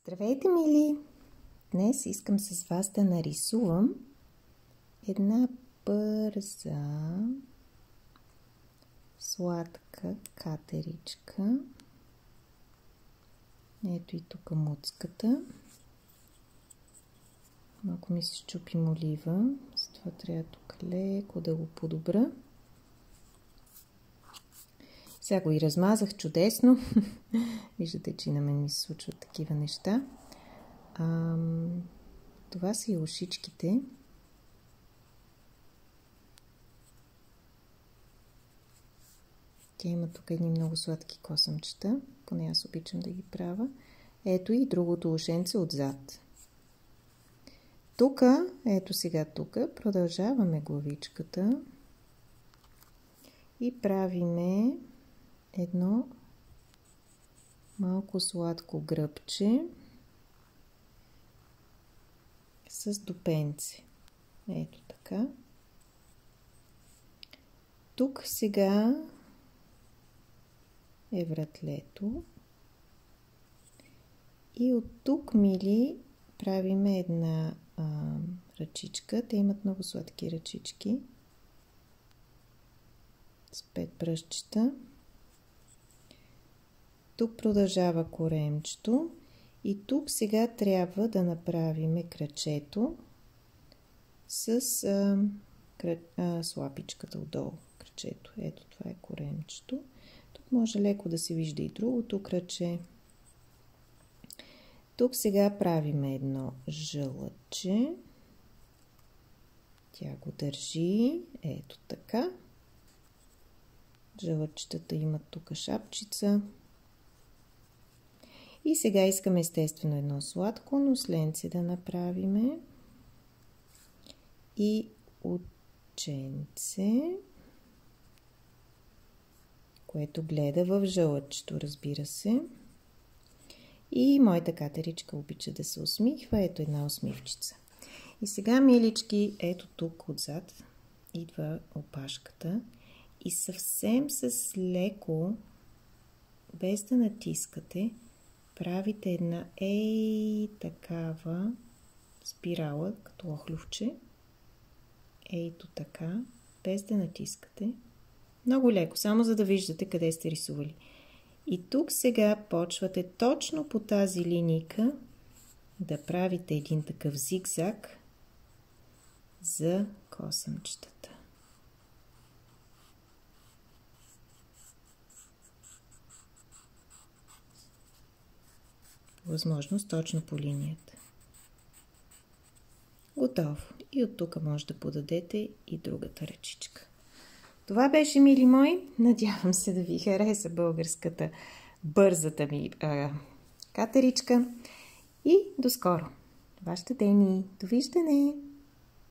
Здравейте, мили! Днес искам с вас да нарисувам една бърза, сладка катеричка. Ето и тук муцката. Малко ми се счупи молива, затова трябва тук леко да го подобра. Сега го и размазах чудесно. Виждате, че на мен ми се случват такива неща. Това са и ушичките. Тя има тук едни много сладки косъмчета. Поне аз обичам да ги правя. Ето и другото ушенце отзад. Тук, ето сега тук, продължаваме главичката и правиме едно малко сладко гръбче с дупенце. Ето така. Тук сега е вратлето. И от тук, мили, правиме една ръчичка. Те имат много сладки ръчички с 5 пръстчета. Тук продължава коремчето и тук сега трябва да направим крачето с слапичката отдолу. Крачето. Ето това е коремчето. Тук може леко да се вижда и другото краче. Тук сега правим едно жълъче. Тя го държи. Ето така. Жълъчетата имат тук шапчица. И сега искаме естествено едно сладко носленце да направиме. И оченце, което гледа в жълъчето, разбира се. И моята катеричка обича да се усмихва. Ето една усмивчица. И сега, милички, ето тук отзад идва опашката. И съвсем с леко, без да натискате, правите една такава спирала, като охлювче. Ето така, без да натискате. Много леко, само за да виждате къде сте рисували. И тук сега почвате точно по тази линийка да правите един такъв зигзаг за косъмчетата. Възможност точно по линията. Готово. И от тук може да подадете и другата ръчичка. Това беше, мили мои. Надявам се да ви хареса българската бързата ми катеричка. И до скоро. Вашата Дени. Довиждане!